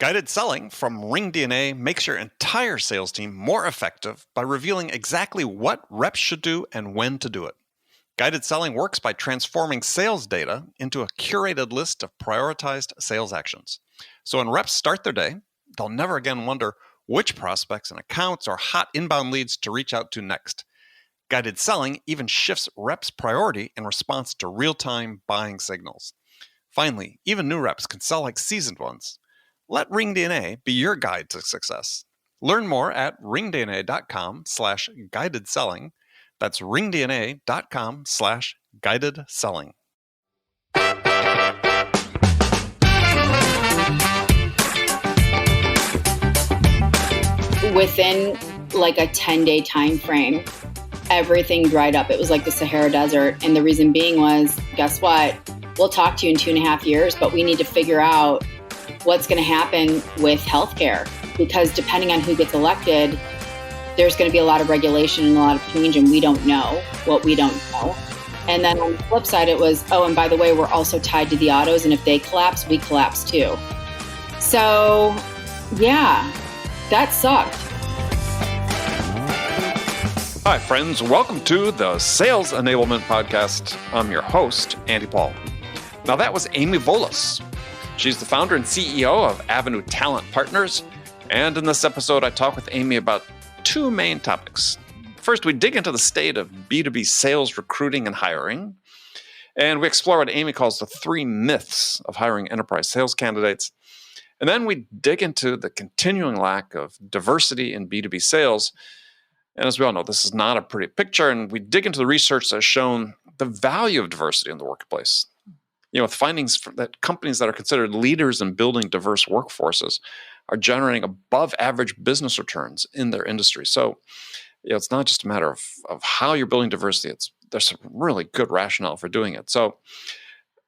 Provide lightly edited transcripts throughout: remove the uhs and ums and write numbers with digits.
Guided selling from RingDNA makes your entire sales team more effective by revealing exactly what reps should do and when to do it. Guided selling works by transforming sales data into a curated list of prioritized sales actions. So when reps start their day, they'll never again wonder which prospects and accounts or hot inbound leads to reach out to next. Guided selling even shifts reps' priority in response to real-time buying signals. Finally, even new reps can sell like seasoned ones. Let RingDNA be your guide to success. Learn more at ringdna.com/guided selling. That's ringdna.com/guided selling. Within like a 10-day time frame, everything dried up. It was like the Sahara Desert. And the reason being was, guess what? We'll talk to you in 2.5 years, but we need to figure out what's going to happen with healthcare, because depending on who gets elected, there's going to be a lot of regulation and a lot of change, and we don't know what we don't know. And then on the flip side, it was, oh, and by the way, we're also tied to the autos, and if they collapse, we collapse too. So, yeah, that sucked. Hi, friends. Welcome to the Sales Enablement Podcast. I'm your host, Andy Paul. Now, that was Amy Volas. She's the founder and CEO of Avenue Talent Partners. And in this episode, I talk with Amy about two main topics. First, we dig into the state of B2B sales, recruiting, and hiring. And we explore what Amy calls the 3 myths of hiring enterprise sales candidates. And then we dig into the continuing lack of diversity in B2B sales. And as we all know, this is not a pretty picture. And we dig into the research that has shown the value of diversity in the workplace. With findings that companies that are considered leaders in building diverse workforces are generating above average business returns in their industry. So, it's not just a matter of how you're building diversity. There's some really good rationale for doing it. So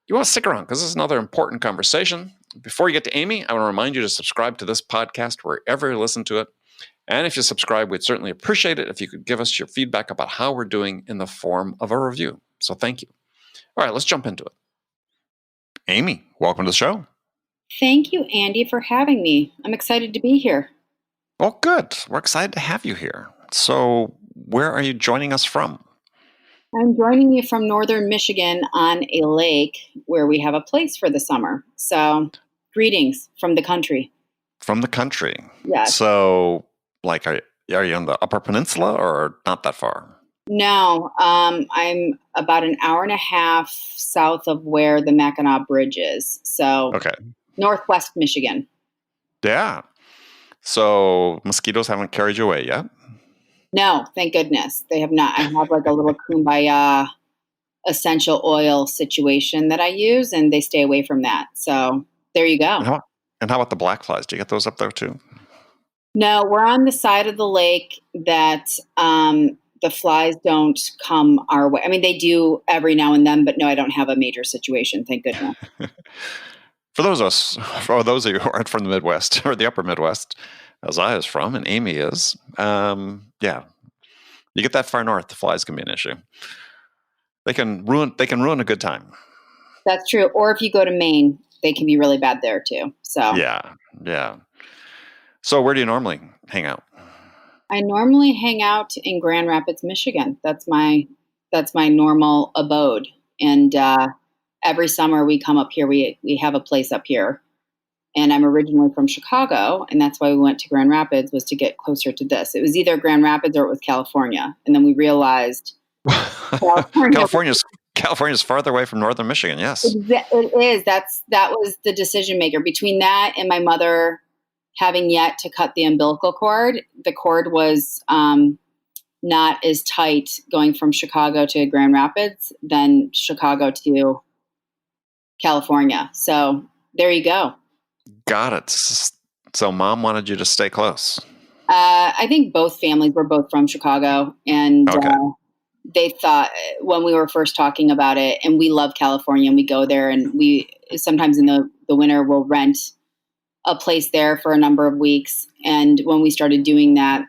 you want to stick around because this is another important conversation. Before you get to Amy, I want to remind you to subscribe to this podcast wherever you listen to it. And if you subscribe, we'd certainly appreciate it if you could give us your feedback about how we're doing in the form of a review. So thank you. All right, let's jump into it. Amy, welcome to the show. Thank you, Andy, for having me. I'm excited to be here. Well, good. We're excited to have you here. So where are you joining us from? I'm joining you from northern Michigan on a lake where we have a place for the summer. So greetings from the country. From the country. Yes. So are you on the Upper Peninsula or not that far? No, I'm about an hour and a half south of where the Mackinac Bridge is. So okay. Northwest Michigan. Yeah. So mosquitoes haven't carried you away yet? No, thank goodness. They have not. I have like a little kumbaya essential oil situation that I use, and they stay away from that. So there you go. And how about the black flies? Do you get those up there too? No, we're on the side of the lake that the flies don't come our way. I mean, they do every now and then, but no, I don't have a major situation. Thank goodness. For those of you who aren't from the Midwest or the Upper Midwest, as I is from, and Amy is, you get that far north, the flies can be an issue. They can ruin a good time. That's true. Or if you go to Maine, they can be really bad there too. So yeah. So where do you normally hang out? I normally hang out in Grand Rapids, Michigan. That's my normal abode. And every summer we come up here. We have a place up here. And I'm originally from Chicago, and that's why we went to Grand Rapids, was to get closer to this. It was either Grand Rapids or it was California. And then we realized California's farther away from northern Michigan, yes. It is. That was the decision maker. Between that and my mother having yet to cut the umbilical cord, the cord was not as tight going from Chicago to Grand Rapids than Chicago to California. So there you go. Got it. So mom wanted you to stay close. I think both families were both from Chicago, and okay. They thought when we were first talking about it, and we love California, and we go there, and we sometimes in the winter will rent a place there for a number of weeks. And when we started doing that,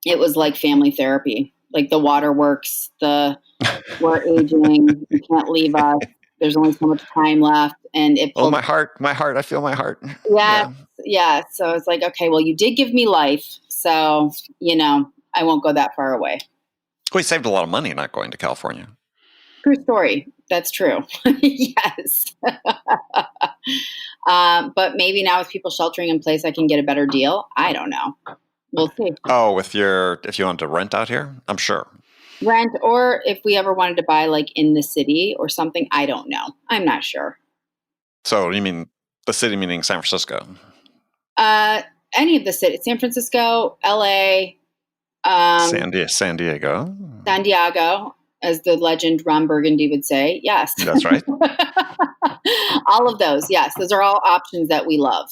it was like family therapy. Like the waterworks, we're aging, you can't leave us. There's only so much time left. And it my heart. I feel my heart. Yes. Yeah. So it's like, okay, well, you did give me life. So, I won't go that far away. We saved a lot of money not going to California. True story. That's true. Yes. But maybe now with people sheltering in place, I can get a better deal. I don't know. We'll see. Oh, if you wanted to rent out here, I'm sure. Rent, or if we ever wanted to buy like in the city or something, I don't know. I'm not sure. So you mean the city, meaning San Francisco? Any of the cities, San Francisco, LA, San Diego. San Diego, as the legend Ron Burgundy would say. Yes. That's right. All of those. Yes. Those are all options that we love.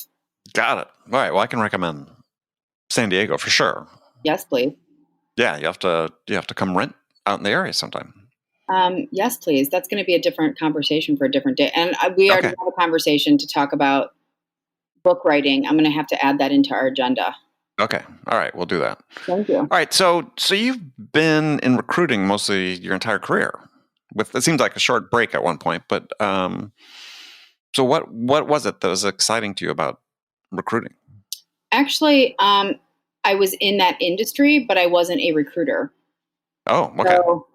Got it. All right. Well, I can recommend San Diego for sure. Yes, please. Yeah, you have to come rent out in the area sometime. Yes, please. That's going to be a different conversation for a different day. And we already have a conversation to talk about book writing. I'm going to have to add that into our agenda. Okay. All right. We'll do that. Thank you. All right. So you've been in recruiting mostly your entire career. It seems like a short break at one point, but so what was it that was exciting to you about recruiting? Actually, I was in that industry, but I wasn't a recruiter. Oh, okay. So,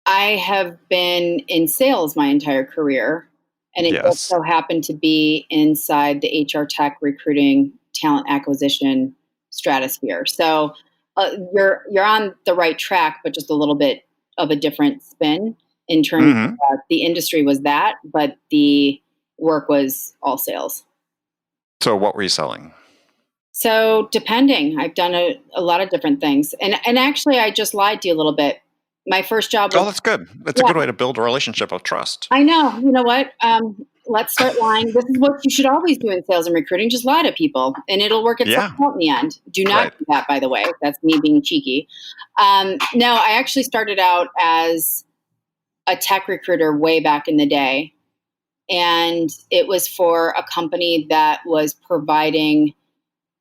I have been in sales my entire career, and it just so happened to be inside the HR tech recruiting talent acquisition stratosphere. So you're on the right track, but just a little bit of a different spin in terms of the industry was that, but the work was all sales. So what were you selling? So depending, I've done a lot of different things. And actually, I just lied to you a little bit. My first job was... Oh, that's good. That's a good way to build a relationship of trust. I know. You know what? Let's start lying. This is what you should always do in sales and recruiting. Just lie to people, and it'll work itself out in the end. Do not do that, by the way. That's me being cheeky. No, I actually started out as a tech recruiter way back in the day. And it was for a company that was providing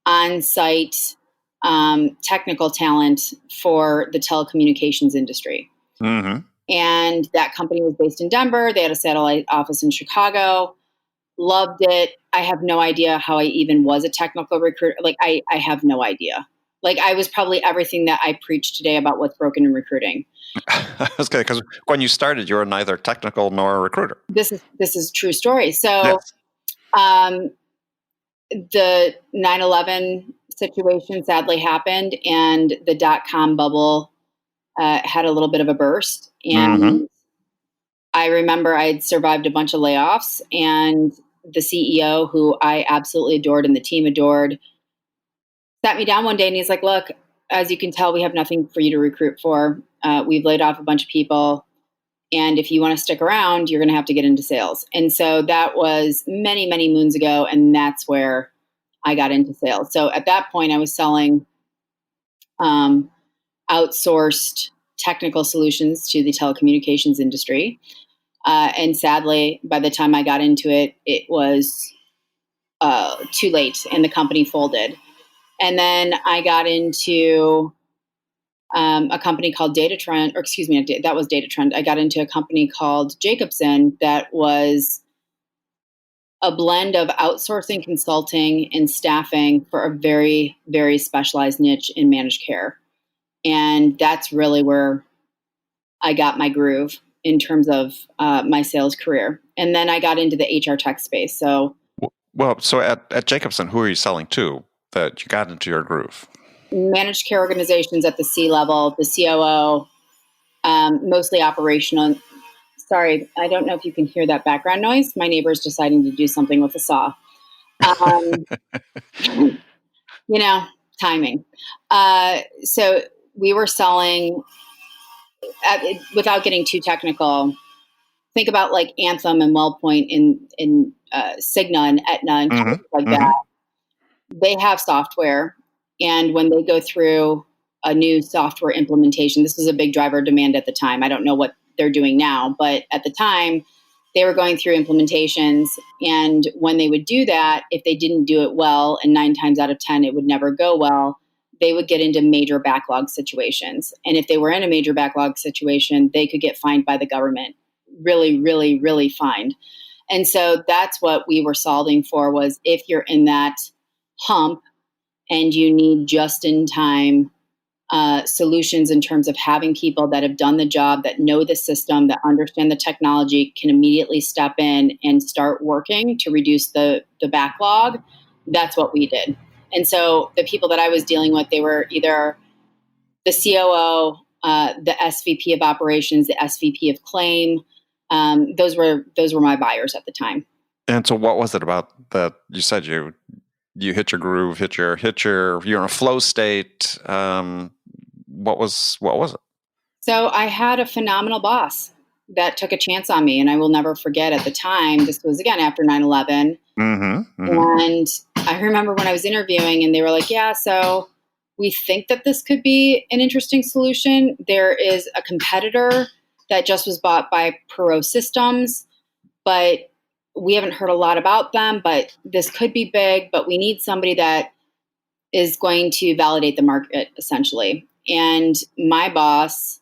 on-site technical talent for the telecommunications industry. Mm-hmm. And that company was based in Denver. They had a satellite office in Chicago. Loved it. I have no idea how I even was a technical recruiter. Like, I have no idea. Like, I was probably everything that I preach today about what's broken in recruiting. That's good, because when you started, you were neither technical nor a recruiter. This is a true story. So the 9/11 situation sadly happened, and the dot-com bubble had a little bit of a burst. And I remember I'd survived a bunch of layoffs, and the CEO, who I absolutely adored and the team adored, sat me down one day and he's like, look, as you can tell, we have nothing for you to recruit for. We've laid off a bunch of people. And if you want to stick around, you're going to have to get into sales. And so that was many, many moons ago. And that's where I got into sales. So at that point, I was selling outsourced technical solutions to the telecommunications industry. And sadly, by the time I got into it, it was too late and the company folded. And then I got into a company called DataTrend, or excuse me, that was DataTrend. I got into a company called Jacobson that was a blend of outsourcing, consulting, and staffing for a very, very specialized niche in managed care. And that's really where I got my groove in terms of my sales career. And then I got into the HR tech space. So at Jacobson, who are you selling to that you got into your groove? Managed care organizations at the C-level, the COO, mostly operational. Sorry, I don't know if you can hear that background noise. My neighbor is deciding to do something with a saw. Timing. So we were selling, without getting too technical, think about like Anthem and WellPoint in Cigna and Aetna and companies like that. They have software. And when they go through a new software implementation, this was a big driver of demand at the time. I don't know what they're doing now, but at the time, they were going through implementations. And when they would do that, if they didn't do it well, and 9 times out of 10, it would never go well, they would get into major backlog situations. And if they were in a major backlog situation, they could get fined by the government. Really, really, really fined. And so that's what we were solving for, was if you're in that hump and you need just-in-time solutions in terms of having people that have done the job, that know the system, that understand the technology, can immediately step in and start working to reduce the backlog. That's what we did. And so the people that I was dealing with, they were either the COO, the SVP of operations, the SVP of claim. Those were my buyers at the time. And so what was it about that you said you hit your groove, you're in a flow state? What was it? So I had a phenomenal boss that took a chance on me, and I will never forget at the time. This was, again, after 9/11. And I remember when I was interviewing and they were like, yeah, so we think that this could be an interesting solution. There is a competitor that just was bought by Perot Systems, but we haven't heard a lot about them, but this could be big, but we need somebody that is going to validate the market, essentially. And my boss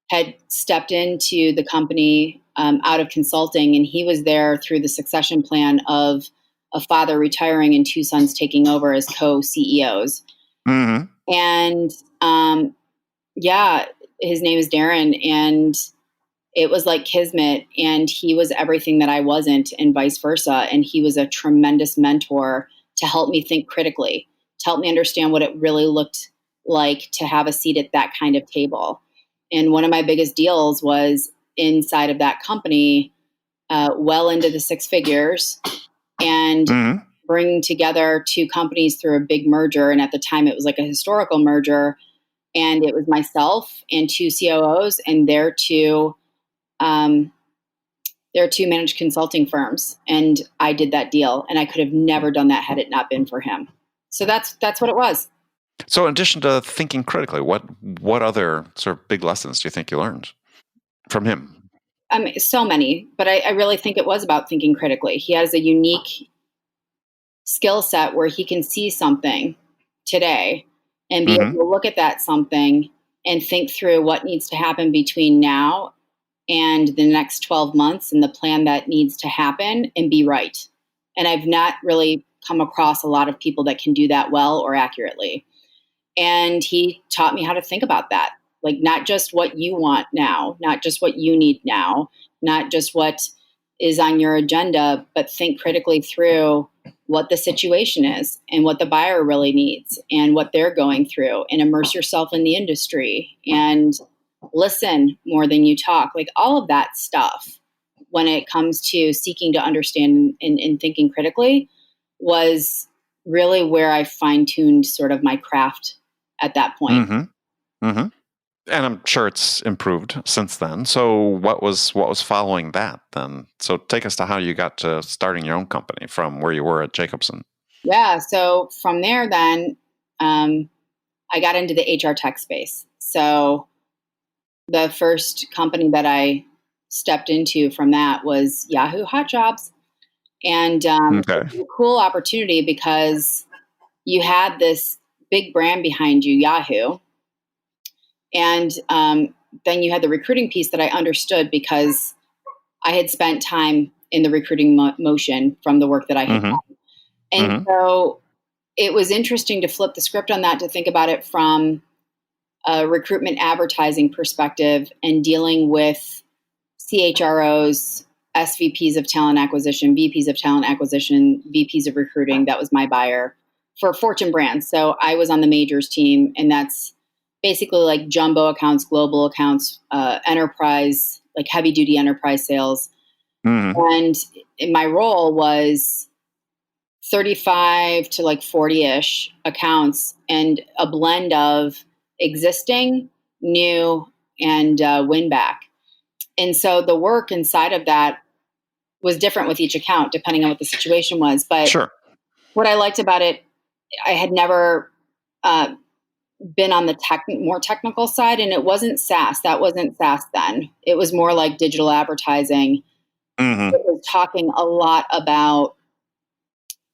had stepped into the company out of consulting, and he was there through the succession plan of a father retiring and two sons taking over as co-CEOs. And his name is Darren, and it was like kismet, and he was everything that I wasn't, and vice versa. And he was a tremendous mentor to help me think critically, to help me understand what it really looked like to have a seat at that kind of table. And one of my biggest deals was inside of that company, well into the six figures, and bringing together two companies through a big merger. And at the time, it was like a historical merger. And it was myself and two COOs and their two managed consulting firms. And I did that deal. And I could have never done that had it not been for him. So that's what it was. So in addition to thinking critically, what other sort of big lessons do you think you learned from him? So many, but I really think it was about thinking critically. He has a unique skill set where he can see something today and be able to look at that something and think through what needs to happen between now and the next 12 months and the plan that needs to happen, and be right. And I've not really come across a lot of people that can do that well or accurately. And he taught me how to think about that. Like, not just what you want now, not just what you need now, not just what is on your agenda, but think critically through what the situation is and what the buyer really needs and what they're going through, and immerse yourself in the industry and listen more than you talk. Like, all of that stuff, when it comes to seeking to understand and thinking critically, was really where I fine-tuned sort of my craft at that point. And I'm sure it's improved since then. So what was following that then? So take us to how you got to starting your own company from where you were at Jacobson. Yeah. So from there, then I got into the HR tech space. So the first company that I stepped into from that was Yahoo Hot Jobs. And it was a cool opportunity because you had this big brand behind you, Yahoo. And then you had the recruiting piece that I understood because I had spent time in the recruiting motion from the work that I had done. And so it was interesting to flip the script on that, to think about it from a recruitment advertising perspective and dealing with CHROs, SVPs of talent acquisition, VPs of talent acquisition, VPs of recruiting. That was my buyer for Fortune brands. So I was on the majors team, and that's basically like jumbo accounts, global accounts, enterprise, like heavy duty enterprise sales. And my role was 35 to like 40-ish accounts, and a blend of existing, new, and win back. And so the work inside of that was different with each account, depending on what the situation was. But what I liked about it, I had never been on the more technical side, and it wasn't SaaS. That wasn't SaaS then. It was more like digital advertising. It was talking a lot about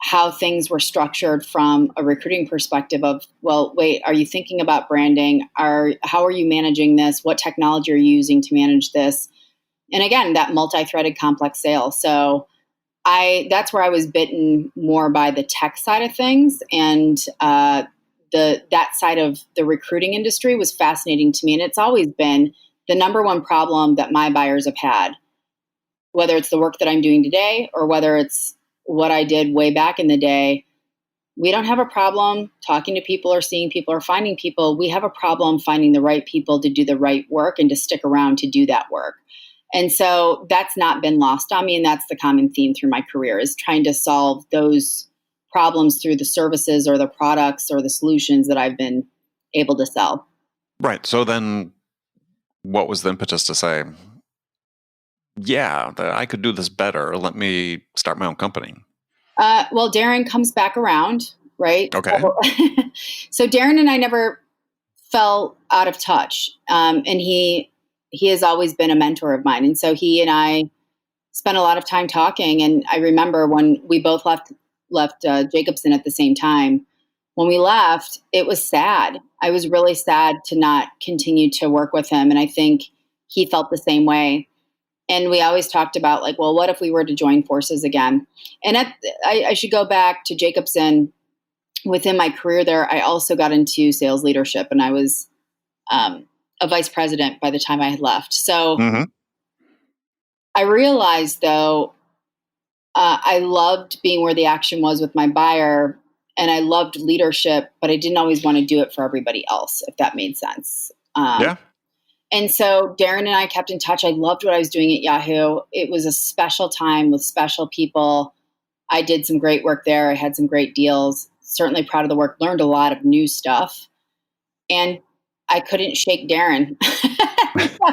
how things were structured from a recruiting perspective of, well, wait, are you thinking about branding? How are you managing this? What technology are you using to manage this? And again, that multi-threaded complex sale. So that's where I was bitten more by the tech side of things, and that side of the recruiting industry was fascinating to me. And it's always been the number one problem that my buyers have had, whether it's the work that I'm doing today or whether it's what I did way back in the day. We don't have a problem talking to people or seeing people or finding people. We have a problem finding the right people to do the right work and to stick around to do that work. And so that's not been lost on me. And that's the common theme through my career, is trying to solve those problems through the services or the products or the solutions that I've been able to sell. Right. So then what was the impetus to say, yeah, I could do this better. Let me start my own company? Well, Darren comes back around, right? Okay. So Darren and I never fell out of touch. And he has always been a mentor of mine. And so he and I spent a lot of time talking. And I remember when we both left Jacobson at the same time. When we left, it was sad. I was really sad to not continue to work with him. And I think he felt the same way. And we always talked about, like, well, what if we were to join forces again? And I should go back to Jacobson. Within my career there, I also got into sales leadership, and I was a vice president by the time I had left. So I realized, though, I loved being where the action was with my buyer, and I loved leadership, but I didn't always want to do it for everybody else, if that made sense. Yeah. And so Darren and I kept in touch. I loved what I was doing at Yahoo. It was a special time with special people. I did some great work there. I had some great deals. Certainly proud of the work. Learned a lot of new stuff. And I couldn't shake Darren.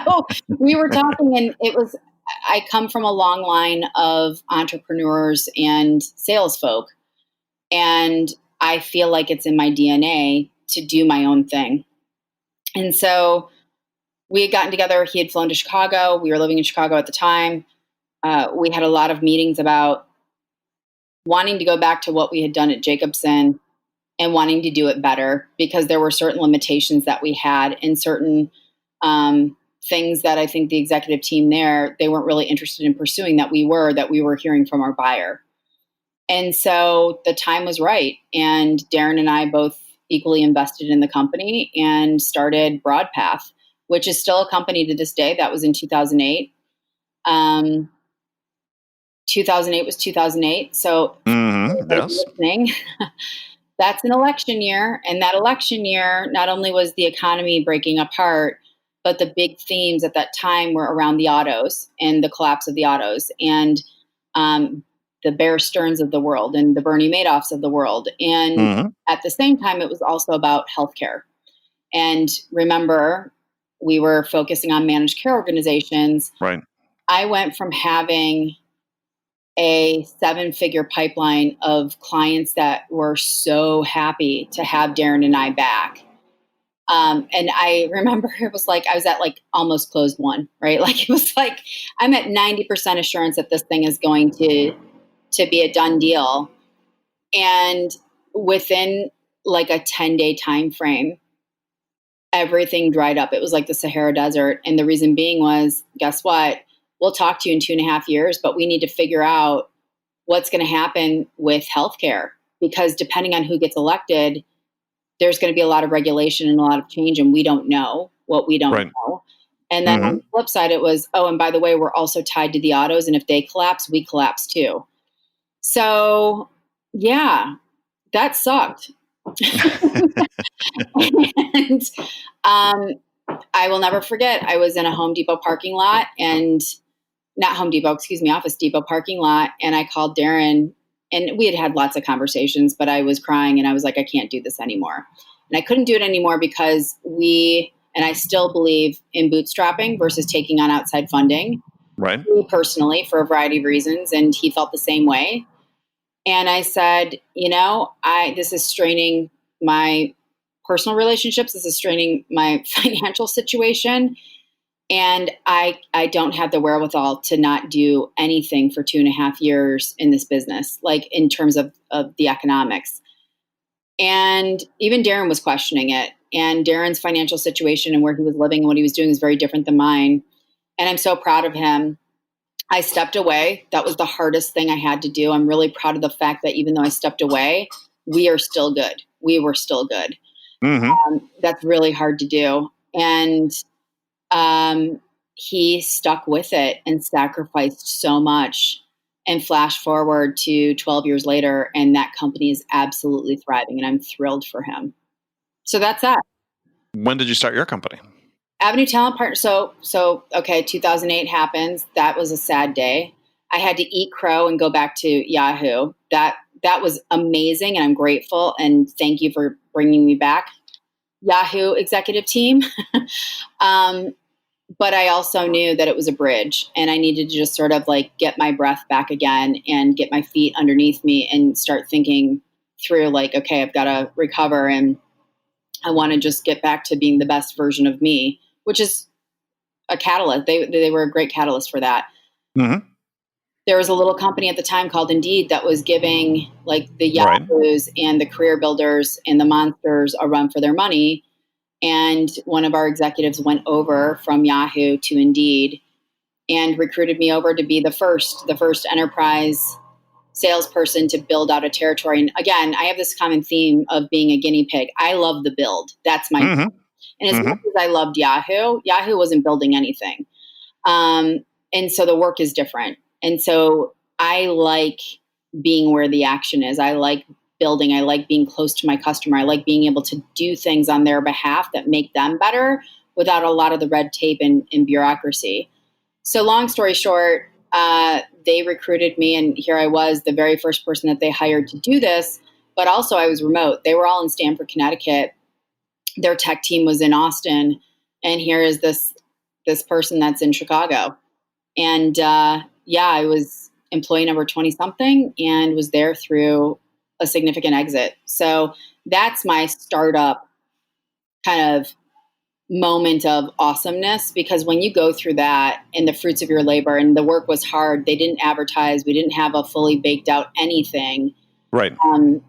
So we were talking, and I come from a long line of entrepreneurs and sales folk. And I feel like it's in my DNA to do my own thing. And so we had gotten together. He had flown to Chicago. We were living in Chicago at the time. We had a lot of meetings about wanting to go back to what we had done at Jacobson and wanting to do it better, because there were certain limitations that we had and certain things that I think the executive team there, they weren't really interested in pursuing that we were hearing from our buyer. And so the time was right. And Darren and I both equally invested in the company and started Broadpath, which is still a company to this day. That was in 2008. 2008 was 2008. So listening, that's an election year. And that election year, not only was the economy breaking apart, but the big themes at that time were around the autos and the collapse of the autos, and the Bear Stearns of the world and the Bernie Madoffs of the world. And at the same time, it was also about healthcare. And remember, we were focusing on managed care organizations. Right. I went from having a 7-figure pipeline of clients that were so happy to have Darren and I back. And I remember it was like, I was at like almost closed one, right? Like it was like, I'm at 90% assurance that this thing is going to be a done deal. And within like a 10-day time frame, everything dried up. It was like the Sahara Desert. And the reason being was, guess what? We'll talk to you in 2.5 years, but we need to figure out what's going to happen with healthcare, because depending on who gets elected, there's going to be a lot of regulation and a lot of change, and we don't know what we don't know. And then on the flip side, it was, oh, and by the way, we're also tied to the autos, and if they collapse, we collapse too. So yeah, that sucked. And I will never forget, I was in a Home Depot parking lot, and not Home Depot, Office Depot parking lot. And I called Darren, and we had lots of conversations, but I was crying and I was like, I can't do this anymore. And I couldn't do it anymore because and I still believe in bootstrapping versus taking on outside funding. Right. Me personally, for a variety of reasons. And he felt the same way. And I said, this is straining my personal relationships. This is straining my financial situation. And I don't have the wherewithal to not do anything for 2.5 years in this business, like in terms of the economics. And even Darren was questioning it. And Darren's financial situation and where he was living and what he was doing was very different than mine. And I'm so proud of him. I stepped away. That was the hardest thing I had to do. I'm really proud of the fact that even though I stepped away, we are still good. We were still good. Mm-hmm. That's really hard to do. And he stuck with it and sacrificed so much. And flash forward to 12 years later, and that company is absolutely thriving, and I'm thrilled for him. So that's that. When did you start your company? Avenue Talent Partner. So okay, 2008 happens. That was a sad day. I had to eat crow and go back to Yahoo. That was amazing, and I'm grateful. And thank you for bringing me back, Yahoo executive team. But I also knew that it was a bridge, and I needed to just sort of like get my breath back again and get my feet underneath me and start thinking through like, okay, I've got to recover, and I want to just get back to being the best version of me, which is a catalyst. They were a great catalyst for that. Mm-hmm. There was a little company at the time called Indeed that was giving like the Yahoos and the career builders and the monsters a run for their money. And one of our executives went over from Yahoo to Indeed and recruited me over to be the first enterprise salesperson to build out a territory. And again, I have this common theme of being a guinea pig. I love the build. That's my Mm-hmm. And as much as I loved Yahoo wasn't building anything. And so the work is different. And so I like being where the action is. I like building. I like being close to my customer. I like being able to do things on their behalf that make them better without a lot of the red tape and bureaucracy. So long story short, they recruited me, and here I was, the very first person that they hired to do this. But also I was remote. They were all in Stamford, Connecticut. Their tech team was in Austin. And here is this person that's in Chicago. And I was employee number 20 something and was there through a significant exit. So that's my startup kind of moment of awesomeness, because when you go through that and the fruits of your labor, and the work was hard, they didn't advertise, we didn't have a fully baked out anything. Right. And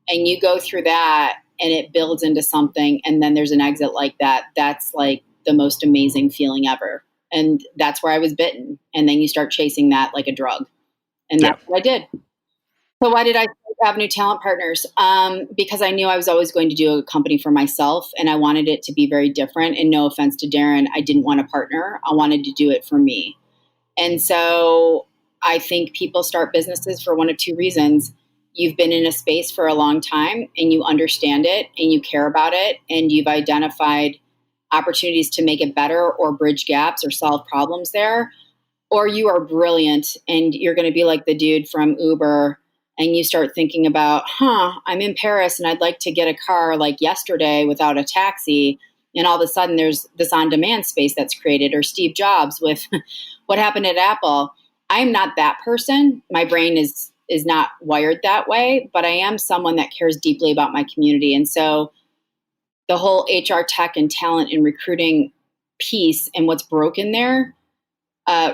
you go through that and it builds into something, and then there's an exit like that. That's like the most amazing feeling ever. And that's where I was bitten. And then you start chasing that like a drug. And that's what I did. So why did I start Avenue Talent Partners? Because I knew I was always going to do a company for myself, and I wanted it to be very different. And no offense to Darren, I didn't want a partner. I wanted to do it for me. And so I think people start businesses for one of two reasons. You've been in a space for a long time and you understand it and you care about it, and you've identified opportunities to make it better or bridge gaps or solve problems there. Or you are brilliant and you're going to be like the dude from Uber, and you start thinking about, I'm in Paris and I'd like to get a car like yesterday without a taxi. And all of a sudden there's this on-demand space that's created. Or Steve Jobs with what happened at Apple. I'm not that person. My brain is not wired that way, but I am someone that cares deeply about my community. And so the whole HR tech and talent and recruiting piece and what's broken there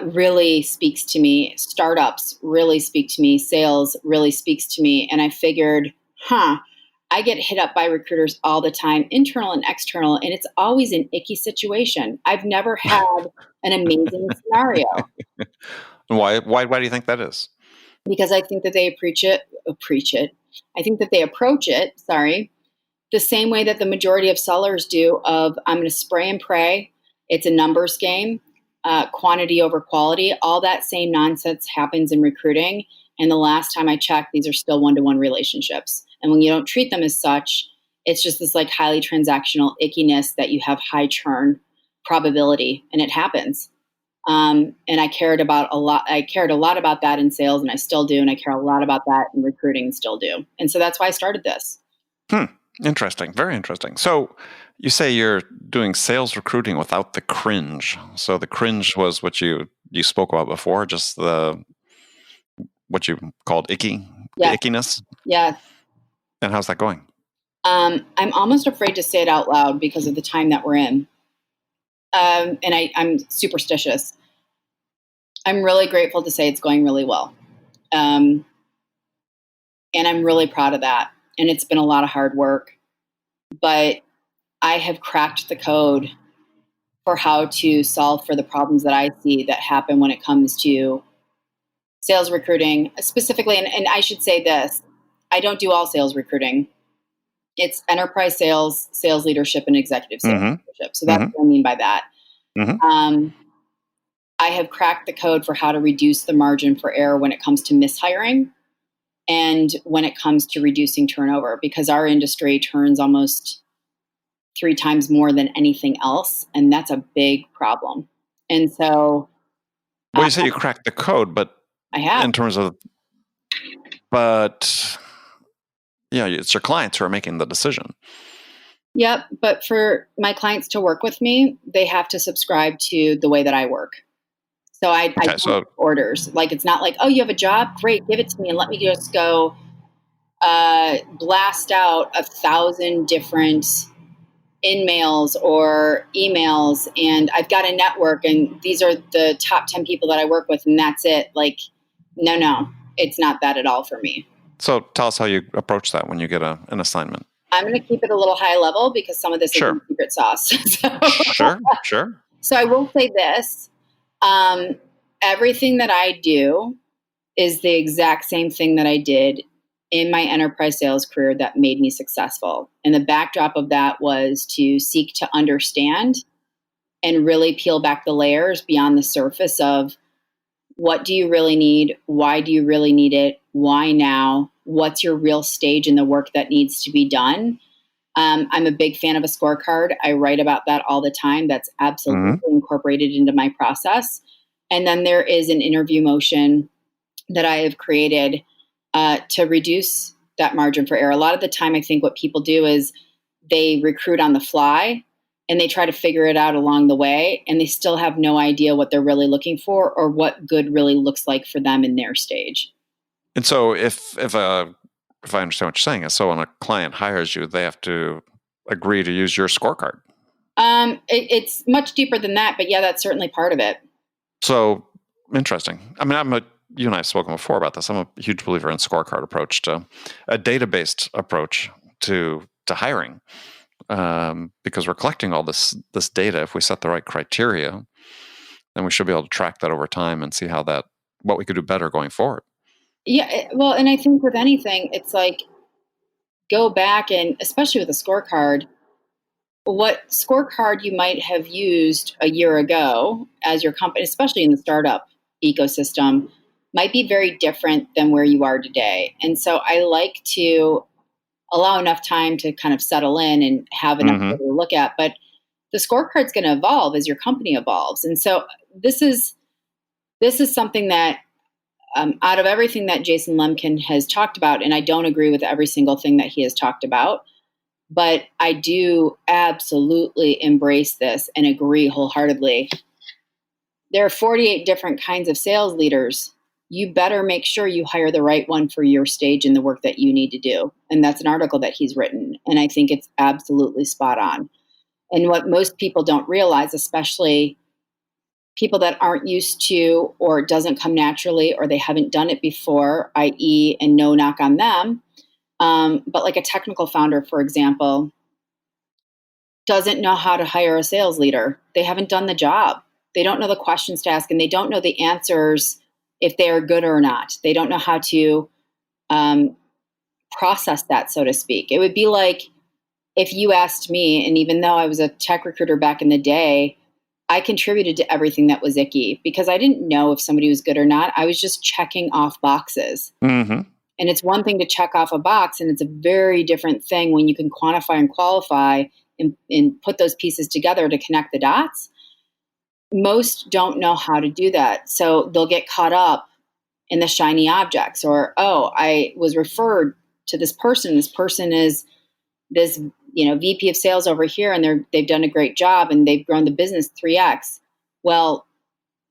really speaks to me. Startups really speak to me. Sales really speaks to me. And I figured, I get hit up by recruiters all the time, internal and external, and it's always an icky situation. I've never had an amazing scenario. Why do you think that is? Because I think that they I think that they approach it, the same way that the majority of sellers do of, I'm going to spray and pray. It's a numbers game, quantity over quality. All that same nonsense happens in recruiting. And the last time I checked, these are still one-to-one relationships. And when you don't treat them as such, it's just this like highly transactional ickiness that you have high churn probability, and it happens. And I cared a lot about that in sales, and I still do. And I care a lot about that in recruiting and still do. And so that's why I started this. Interesting. Very interesting. So you say you're doing sales recruiting without the cringe. So the cringe was what you spoke about before, just what you called the ickiness. Yes. And how's that going? I'm almost afraid to say it out loud because of the time that we're in. And I'm superstitious. I'm really grateful to say it's going really well. And I'm really proud of that. And it's been a lot of hard work, but I have cracked the code for how to solve for the problems that I see that happen when it comes to sales recruiting specifically. And I should say this, I don't do all sales recruiting. It's enterprise sales, sales leadership, and executive sales leadership. So that's what I mean by that. I have cracked the code for how to reduce the margin for error when it comes to mishiring and when it comes to reducing turnover, because our industry turns almost 3 times more than anything else. And that's a big problem. And so... Well, you say you cracked the code, but I have. In terms of... But... Yeah, it's your clients who are making the decision. Yep. But for my clients to work with me, they have to subscribe to the way that I work. So I do orders. Like, it's not like, oh, you have a job? Great. Give it to me and let me just go blast out 1,000 different in-mails or emails. And I've got a network and these are the top 10 people that I work with and that's it. Like, no, it's not that at all for me. So tell us how you approach that when you get an assignment. I'm going to keep it a little high level because some of this is secret sauce. Sure. So I will say this. Everything that I do is the exact same thing that I did in my enterprise sales career that made me successful. And the backdrop of that was to seek to understand and really peel back the layers beyond the surface of what do you really need? Why do you really need it? Why now? What's your real stage in the work that needs to be done? I'm a big fan of a scorecard. I write about that all the time. That's absolutely incorporated into my process. And then there is an interview motion that I have created to reduce that margin for error. A lot of the time, I think what people do is they recruit on the fly and they try to figure it out along the way, and they still have no idea what they're really looking for or what good really looks like for them in their stage. And so if I understand what you're saying, so when a client hires you, they have to agree to use your scorecard. It's much deeper than that, but yeah, that's certainly part of it. So interesting. I mean, you and I have spoken before about this. I'm a huge believer in scorecard approach, to a data-based approach to hiring, because we're collecting all this data. If we set the right criteria, then we should be able to track that over time and see what we could do better going forward. Yeah, well, and I think with anything, it's like go back and especially with a scorecard, what scorecard you might have used a year ago as your company, especially in the startup ecosystem, might be very different than where you are today. And so I like to allow enough time to kind of settle in and have enough to look at. But the scorecard's going to evolve as your company evolves. And so this is something that out of everything that Jason Lemkin has talked about, and I don't agree with every single thing that he has talked about, but I do absolutely embrace this and agree wholeheartedly. There are 48 different kinds of sales leaders. You better make sure you hire the right one for your stage in the work that you need to do. And that's an article that he's written. And I think it's absolutely spot on. And what most people don't realize, especially people that aren't used to, or it doesn't come naturally, or they haven't done it before, i.e., and no knock on them, but like a technical founder, for example, doesn't know how to hire a sales leader. They haven't done the job. They don't know the questions to ask, and they don't know the answers if they are good or not. They don't know how to process that, so to speak. It would be like if you asked me, and even though I was a tech recruiter back in the day, I contributed to everything that was icky because I didn't know if somebody was good or not. I was just checking off boxes. And it's one thing to check off a box, and it's a very different thing when you can quantify and qualify and put those pieces together to connect the dots. Most don't know how to do that. So they'll get caught up in the shiny objects, or, oh, I was referred to this person. This person is this, VP of sales over here, and they've done a great job and they've grown the business 3x. Well,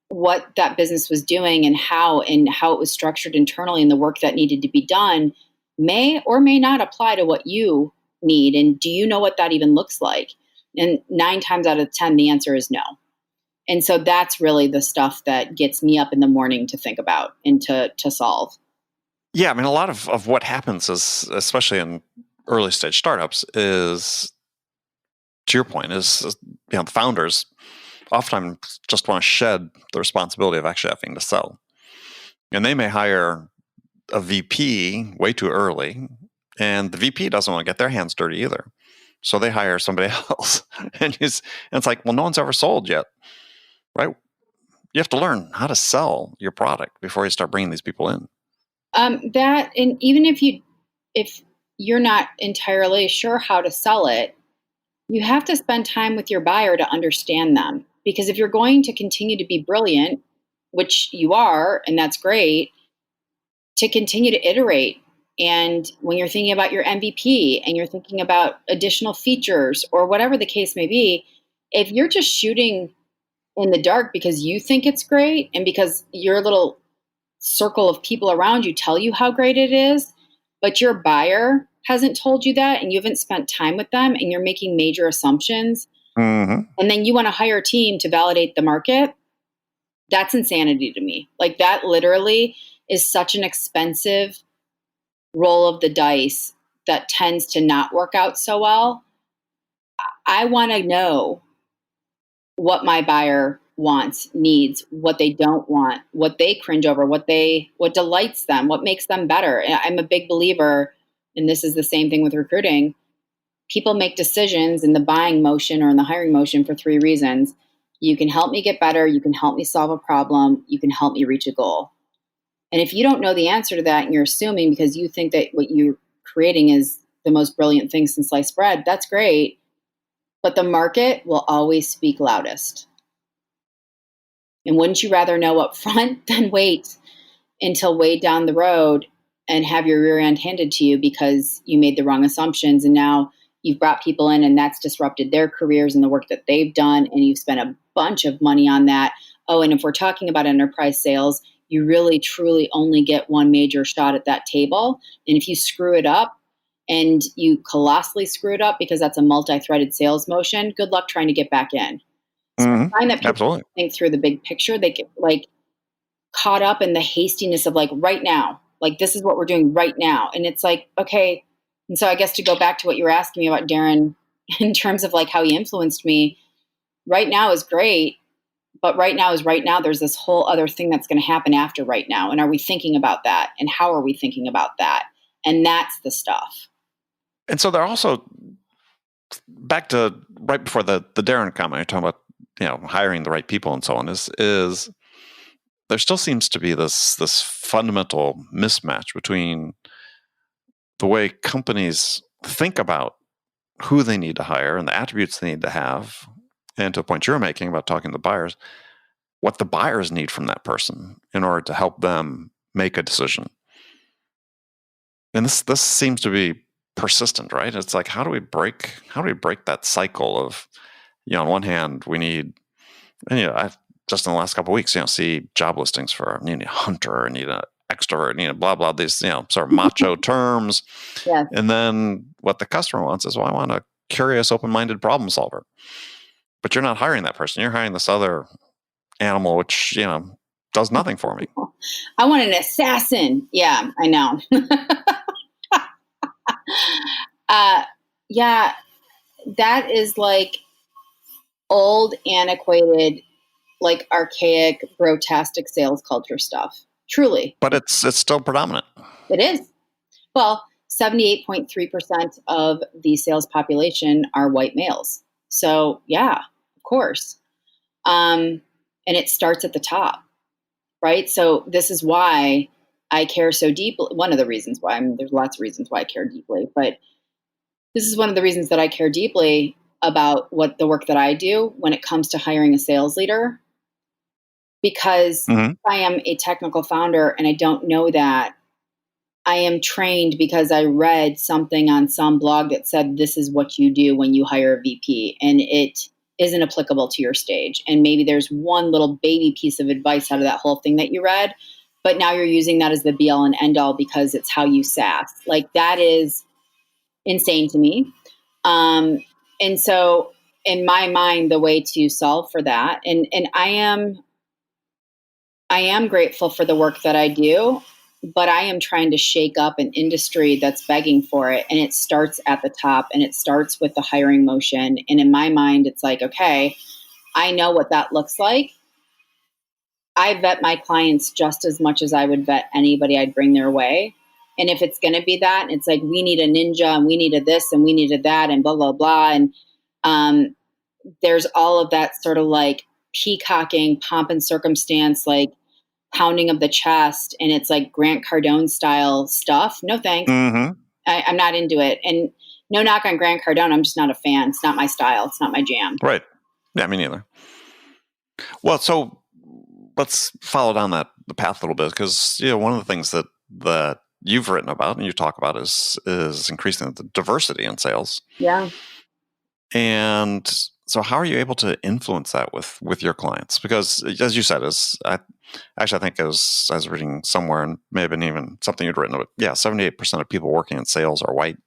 what that business was doing and how it was structured internally and the work that needed to be done may or may not apply to what you need. And do you know what that even looks like? And 9 times out of 10, the answer is no. And so that's really the stuff that gets me up in the morning to think about and to solve. Yeah, I mean, a lot of what happens is, especially in early stage startups, is, to your point, is the founders oftentimes just want to shed the responsibility of actually having to sell. And they may hire a VP way too early, and the VP doesn't want to get their hands dirty either. So they hire somebody else. And it's like, well, no one's ever sold yet, right? You have to learn how to sell your product before you start bringing these people in. That, and even if you're not entirely sure how to sell it, you have to spend time with your buyer to understand them. Because if you're going to continue to be brilliant, which you are, and that's great, to continue to iterate. And when you're thinking about your MVP and you're thinking about additional features or whatever the case may be, if you're just shooting in the dark because you think it's great and because your little circle of people around you tell you how great it is, but your buyer hasn't told you that and you haven't spent time with them and you're making major assumptions, and then you want to hire a team to validate the market, that's insanity to me. Like, that literally is such an expensive roll of the dice that tends to not work out so well. I want to know what my buyer wants, needs, what they don't want, what they cringe over, what delights them, what makes them better. And I'm a big believer, and this is the same thing with recruiting. People make decisions in the buying motion or in the hiring motion for 3 reasons. You can help me get better. You can help me solve a problem. You can help me reach a goal. And if you don't know the answer to that and you're assuming because you think that what you're creating is the most brilliant thing since sliced bread, that's great. But the market will always speak loudest. And wouldn't you rather know up front than wait until way down the road and have your rear end handed to you because you made the wrong assumptions and now you've brought people in and that's disrupted their careers and the work that they've done and you've spent a bunch of money on that. Oh, and if we're talking about enterprise sales, you really truly only get one major shot at that table. And if you screw it up and you colossally screw it up because that's a multi-threaded sales motion, good luck trying to get back in. So I find that people think through the big picture. They get like caught up in the hastiness of like right now, like this is what we're doing right now. And it's like, okay. And so I guess to go back to what you were asking me about Darren in terms of like how he influenced me, right now is great. But right now is right now. There's this whole other thing that's going to happen after right now. And are we thinking about that? And how are we thinking about that? And that's the stuff. And so they're also back to right before the Darren comment, you're talking about, hiring the right people and so on is there still seems to be this fundamental mismatch between the way companies think about who they need to hire and the attributes they need to have, and to the point you're making about talking to the buyers, what the buyers need from that person in order to help them make a decision. And this seems to be persistent, right? It's like, how do we break that cycle of, on one hand, we need, and I've just in the last couple of weeks, see job listings for need a hunter, need an extrovert, need a blah blah, these sort of macho terms. Yes. And then what the customer wants is, well, I want a curious, open-minded problem solver. But you're not hiring that person. You're hiring this other animal, which, does nothing for me. I want an assassin. Yeah, I know. Yeah, that is like old, antiquated, like archaic, grotesque sales culture stuff. Truly. But it's still predominant. It is. Well, 78.3% of the sales population are white males. So yeah, of course. And it starts at the top, right? So this is why I care so deeply. One of the reasons why, there's lots of reasons why I care deeply, but this is one of the reasons that I care deeply about what the work that I do when it comes to hiring a sales leader, because I am a technical founder and I don't know that. I am trained because I read something on some blog that said this is what you do when you hire a VP, and it isn't applicable to your stage. And maybe there's one little baby piece of advice out of that whole thing that you read, but now you're using that as the be all and end all because it's how you SaaS. Like, that is insane to me. And so in my mind, the way to solve for that, and I am grateful for the work that I do, but I am trying to shake up an industry that's begging for it. And it starts at the top, and it starts with the hiring motion. And in my mind, it's like, okay, I know what that looks like. I vet my clients just as much as I would vet anybody I'd bring their way. And if it's going to be that, it's like, we need a ninja and we needed this and we needed that and blah, blah, blah. And there's all of that sort of like peacocking, pomp and circumstance, like pounding of the chest. And it's like Grant Cardone style stuff. No thanks. Mm-hmm. I'm not into it. And no knock on Grant Cardone. I'm just not a fan. It's not my style. It's not my jam. Right. Yeah, me neither. Well, so let's follow down the path a little bit, because one of the things that you've written about and you talk about is increasing the diversity in sales. Yeah. And so how are you able to influence that with your clients? Because as you said, I think I was reading somewhere, and may have been even something you'd written, but 78% of people working in sales are white.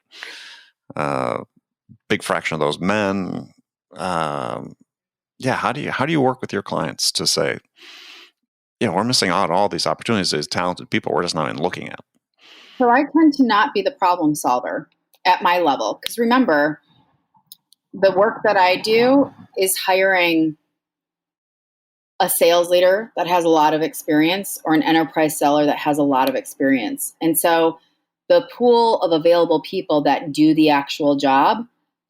Big fraction of those men. How do you work with your clients to say, we're missing out on all these opportunities, these talented people we're just not even looking at? So I tend to not be the problem solver at my level. Because remember, the work that I do is hiring a sales leader that has a lot of experience or an enterprise seller that has a lot of experience. And so the pool of available people that do the actual job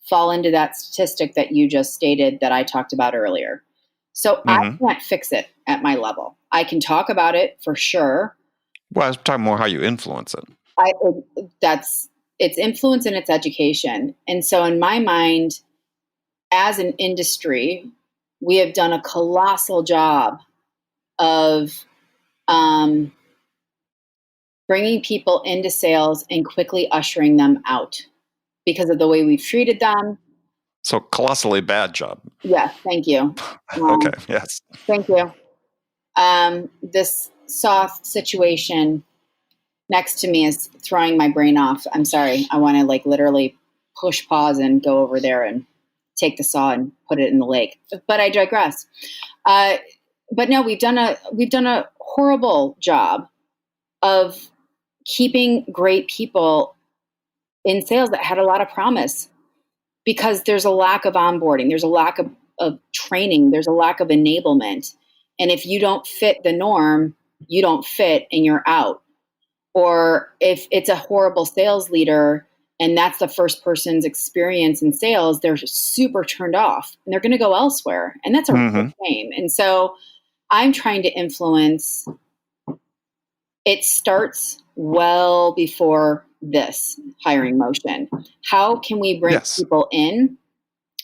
fall into that statistic that you just stated that I talked about earlier. So I can't fix it at my level. I can talk about it for sure. Well, I was talking more how you influence it. It's influence and it's education. And so in my mind, as an industry, we have done a colossal job of bringing people into sales and quickly ushering them out because of the way we've treated them. So colossally bad job. Yes, thank you. Okay, yes. Thank you. This soft situation next to me is throwing my brain off. I'm sorry. I want to like literally push pause and go over there and take the saw and put it in the lake. But I digress. But no, we've done a horrible job of keeping great people in sales that had a lot of promise, because there's a lack of onboarding, there's a lack of training, there's a lack of enablement. And if you don't fit the norm, you don't fit and you're out. Or if it's a horrible sales leader and that's the first person's experience in sales, they're super turned off and they're going to go elsewhere. And that's a real shame. And so I'm trying to influence. It starts well before this hiring motion. How can we bring people in?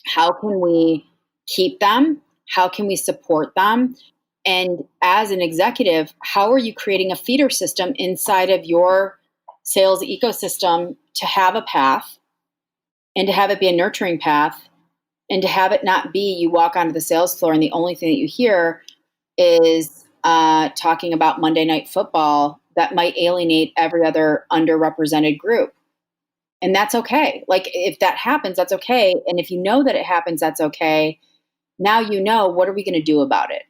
How can we keep them? How can we support them? And as an executive, how are you creating a feeder system inside of your sales ecosystem to have a path and to have it be a nurturing path and to have it not be you walk onto the sales floor and the only thing that you hear is talking about Monday Night Football that might alienate every other underrepresented group. And that's okay. Like if that happens, that's okay. And if you know that it happens, that's okay. Now you know, what are we going to do about it?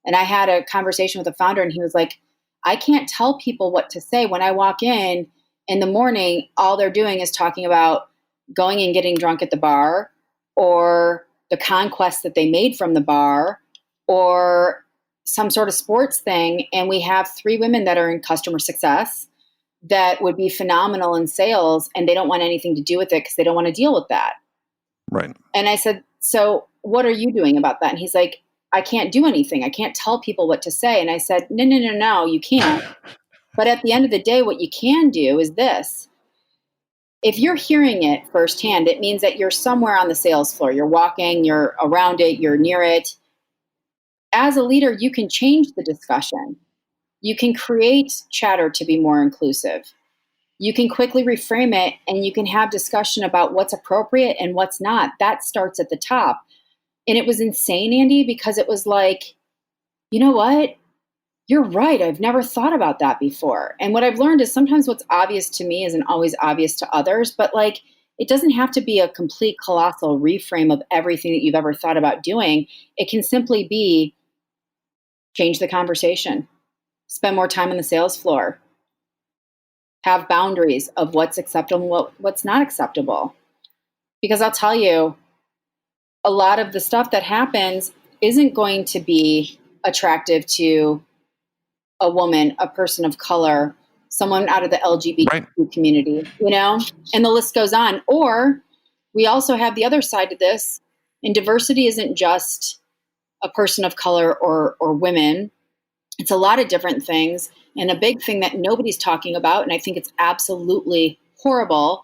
And I had a conversation with a founder and he was like, I can't tell people what to say. When I walk in the morning, all they're doing is talking about going and getting drunk at the bar or the conquest that they made from the bar or some sort of sports thing. And we have 3 women that are in customer success that would be phenomenal in sales and they don't want anything to do with it because they don't want to deal with that. Right. And I said, so what are you doing about that? And he's like, I can't do anything. I can't tell people what to say. And I said, no, you can't. But at the end of the day, what you can do is this. If you're hearing it firsthand, it means that you're somewhere on the sales floor. You're walking, you're around it, you're near it. As a leader, you can change the discussion. You can create chatter to be more inclusive. You can quickly reframe it and you can have discussion about what's appropriate and what's not. That starts at the top. And it was insane, Andy, because it was like, you know what? You're right. I've never thought about that before. And what I've learned is sometimes what's obvious to me isn't always obvious to others, but like, it doesn't have to be a complete colossal reframe of everything that you've ever thought about doing. It can simply be change the conversation, spend more time on the sales floor, have boundaries of what's acceptable and what's not acceptable. Because I'll tell you, a lot of the stuff that happens, isn't going to be attractive to a woman, a person of color, someone out of the LGBTQ community, and the list goes on. Or we also have the other side of this, and diversity isn't just a person of color or women. It's a lot of different things. And a big thing that nobody's talking about, and I think it's absolutely horrible,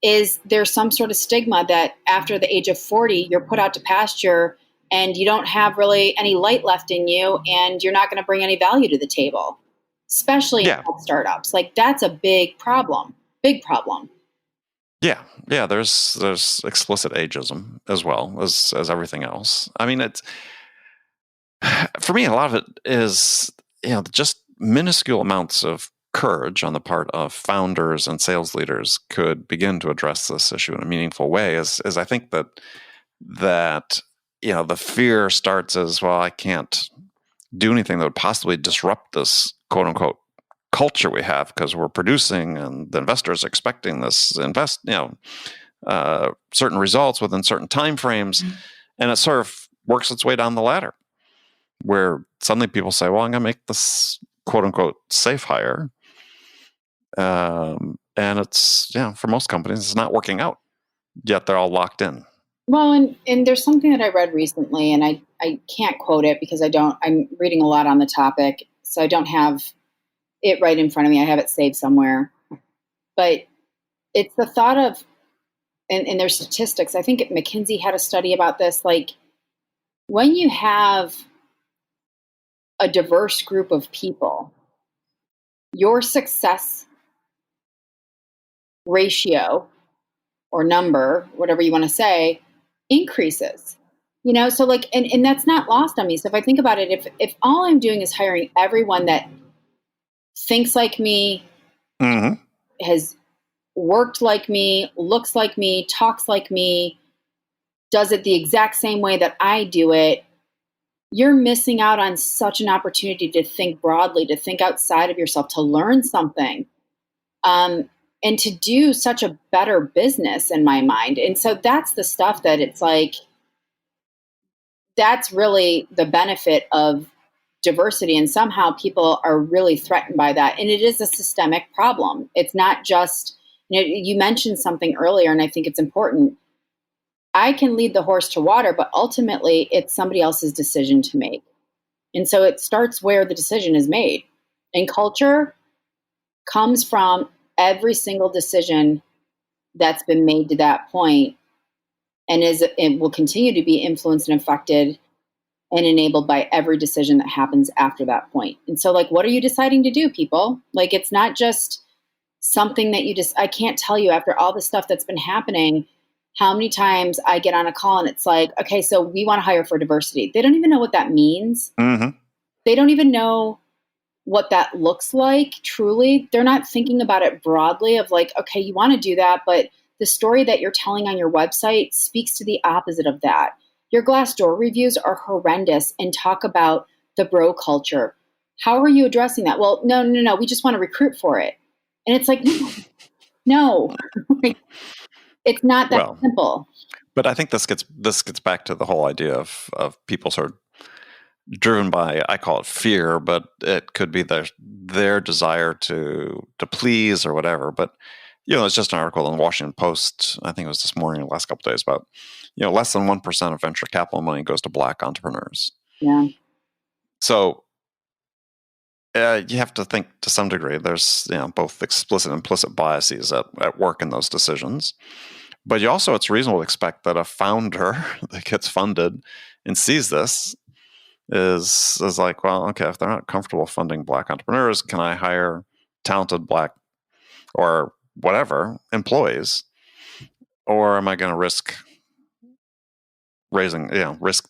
is there's some sort of stigma that after the age of 40, you're put out to pasture and you don't have really any light left in you and you're not going to bring any value to the table, especially in startups. Like, that's a big problem. Yeah. There's explicit ageism as well as everything else. I mean, it's, for me, a lot of it is, just minuscule amounts of courage on the part of founders and sales leaders could begin to address this issue in a meaningful way. As I think that the fear starts as, well, I can't do anything that would possibly disrupt this quote unquote culture we have because we're producing and the investors are expecting this certain results within certain time frames, and it sort of works its way down the ladder, where suddenly people say, well, I'm going to make this quote unquote safe hire. And it's, for most companies, it's not working out, yet they're all locked in. Well, and there's something that I read recently, and I can't quote it because I'm reading a lot on the topic, so I don't have it right in front of me. I have it saved somewhere. But it's the thought of, and there's statistics, I think McKinsey had a study about this, like, when you have a diverse group of people, your success ratio or number, whatever you want to say, increases. So like, and that's not lost on me. So if I think about it, if all I'm doing is hiring everyone that thinks like me, has worked like me, looks like me, talks like me, does it the exact same way that I do it, you're missing out on such an opportunity to think broadly, to think outside of yourself, to learn something, and to do such a better business in my mind. And so that's the stuff that it's like, that's really the benefit of diversity. And somehow people are really threatened by that. And it is a systemic problem. It's not just, you mentioned something earlier, and I think it's important. I can lead the horse to water, but ultimately it's somebody else's decision to make. And so it starts where the decision is made. And culture comes from every single decision that's been made to that point, and it will continue to be influenced and affected and enabled by every decision that happens after that point. And so, like, what are you deciding to do, people? Like, it's not just something that I can't tell you, after all the stuff that's been happening, how many times I get on a call and it's like, okay, so we want to hire for diversity. They don't even know what that means. They don't even know what that looks like, truly. They're not thinking about it broadly of like, okay, you want to do that, but the story that you're telling on your website speaks to the opposite of that. Your Glassdoor reviews are horrendous and talk about the bro culture. How are you addressing that? Well, no. We just want to recruit for it. And it's like, no, like, it's not that simple. But I think this gets back to the whole idea of people sort of driven by, I call it fear, but it could be their desire to please or whatever. But it's just an article in the Washington Post, I think it was this morning, the last couple of days, about less than 1% of venture capital money goes to Black entrepreneurs. Yeah. So you have to think, to some degree, there's both explicit and implicit biases at work in those decisions. But it's reasonable to expect that a founder that gets funded and sees this is like, well, okay, if they're not comfortable funding Black entrepreneurs, can I hire talented Black or whatever employees, or am I going to risk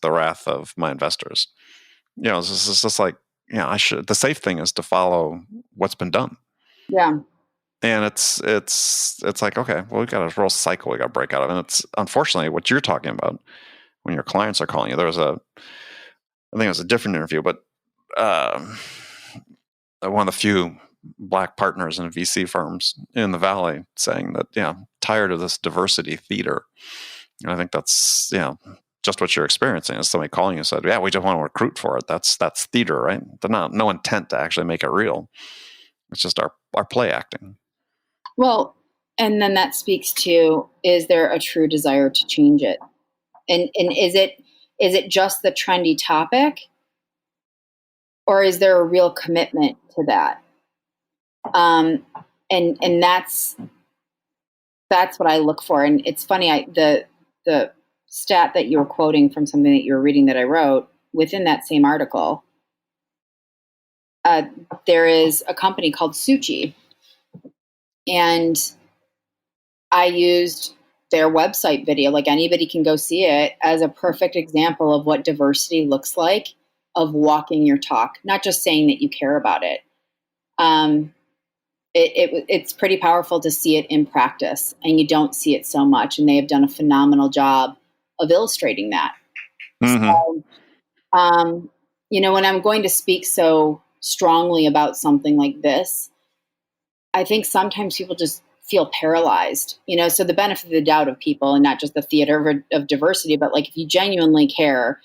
the wrath of my investors? It's just like, the safe thing is to follow what's been done. Yeah. And it's like, okay, well, we've got a real cycle we got to break out of. And it's unfortunately what you're talking about when your clients are calling you. I think it was a different interview, but one of the few Black partners in VC firms in the Valley saying that, tired of this diversity theater. And I think that's, just what you're experiencing is somebody calling you and said, yeah, we just want to recruit for it. That's theater, right? They're no intent to actually make it real. It's just our play acting. Well, and then that speaks to, is there a true desire to change it? And is it just the trendy topic, or is there a real commitment to that? And that's what I look for. And it's funny, the stat that you were quoting from something that you were reading that I wrote within that same article, there is a company called Suchi, and I used their website video, like anybody can go see it, as a perfect example of what diversity looks like, of walking your talk, not just saying that you care about it. It's pretty powerful to see it in practice, and you don't see it so much. And they have done a phenomenal job of illustrating that. Mm-hmm. So, when I'm going to speak so strongly about something like this, I think sometimes people just feel paralyzed, so the benefit of the doubt of people, and not just the theater of diversity, but like if you genuinely care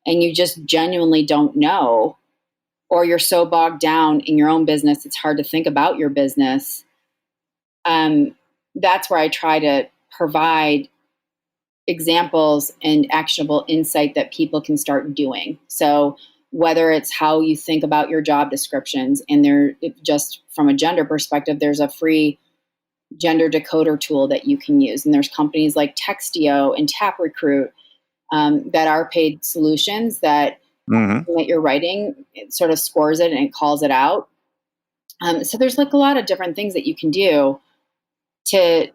and you just genuinely don't know, or you're so bogged down in your own business, it's hard to think about your business. That's where I try to provide examples and actionable insight that people can start doing. So whether it's how you think about your job descriptions, and just from a gender perspective, there's a free gender decoder tool that you can use. And there's companies like Textio and TapRecruit that are paid solutions that that you're writing, it sort of scores it and it calls it out. So there's like a lot of different things that you can do to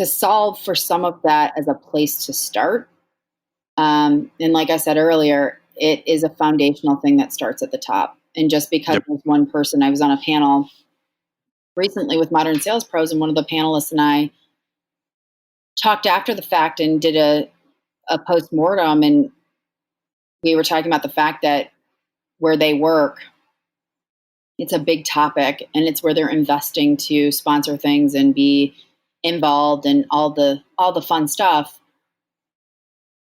solve for some of that as a place to start. And like I said earlier, it is a foundational thing that starts at the top. And just because there's one person, I was on a panel recently with Modern Sales Pros, and one of the panelists and I talked after the fact and did a post-mortem, and we were talking about the fact that where they work, it's a big topic, and it's where they're investing to sponsor things and be involved and all the fun stuff.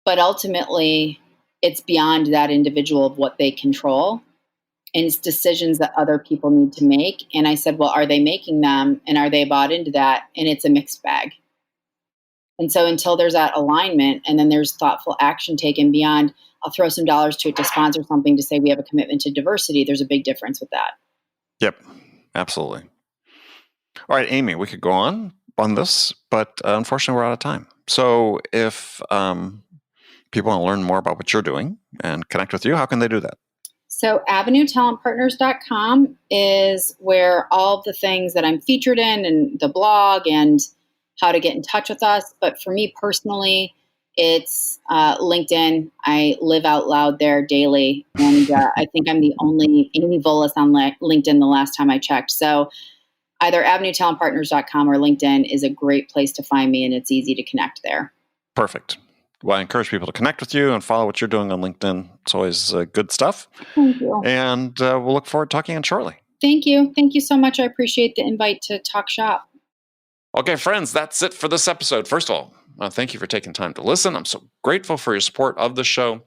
But ultimately, it's beyond that individual of what they control, and it's decisions that other people need to make. And I said, well, are they making them, and are they bought into that? And it's a mixed bag. And so until there's that alignment, and then there's thoughtful action taken beyond, I'll throw some dollars to it to sponsor something to say we have a commitment to diversity, there's a big difference with that. Yep, absolutely. All right, Amy, we could go on this, but unfortunately we're out of time. So if people want to learn more about what you're doing and connect with you, how can they do that? So avenuetalentpartners.com is where all the things that I'm featured in, and the blog, and how to get in touch with us. But for me personally, it's LinkedIn. I live out loud there daily. And I think I'm the only Amy Volas on LinkedIn the last time I checked. So either avenuetalentpartners.com or LinkedIn is a great place to find me, and it's easy to connect there. Perfect. Well, I encourage people to connect with you and follow what you're doing on LinkedIn. It's always good stuff. Thank you. And we'll look forward to talking again shortly. Thank you. Thank you so much. I appreciate the invite to talk shop. Okay, friends, that's it for this episode. First of all, thank you for taking time to listen. I'm so grateful for your support of the show.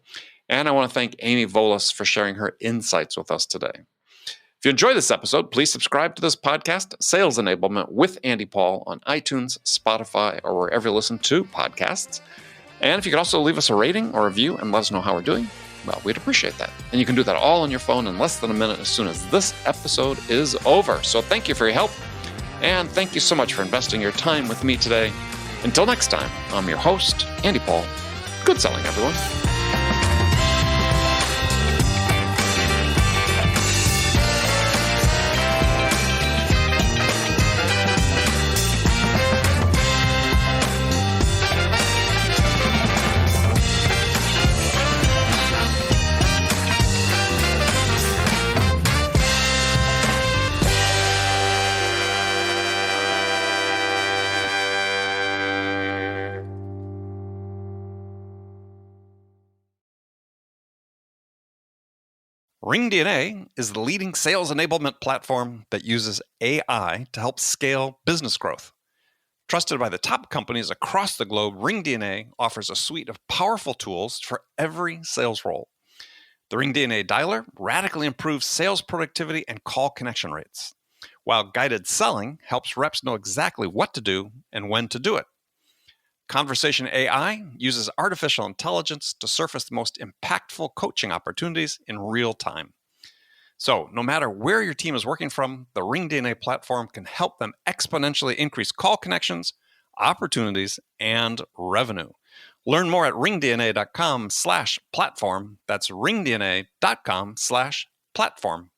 And I want to thank Amy Volas for sharing her insights with us today. If you enjoyed this episode, please subscribe to this podcast, Sales Enablement with Andy Paul, on iTunes, Spotify, or wherever you listen to podcasts. And if you could also leave us a rating or review and let us know how we're doing, well, we'd appreciate that. And you can do that all on your phone in less than a minute as soon as this episode is over. So thank you for your help. And thank you so much for investing your time with me today. Until next time, I'm your host, Andy Paul. Good selling, everyone. RingDNA is the leading sales enablement platform that uses AI to help scale business growth. Trusted by the top companies across the globe, RingDNA offers a suite of powerful tools for every sales role. The RingDNA Dialer radically improves sales productivity and call connection rates, while guided selling helps reps know exactly what to do and when to do it. Conversation AI uses artificial intelligence to surface the most impactful coaching opportunities in real time. So, no matter where your team is working from, the RingDNA platform can help them exponentially increase call connections, opportunities, and revenue. Learn more at ringdna.com/platform. That's ringdna.com/platform.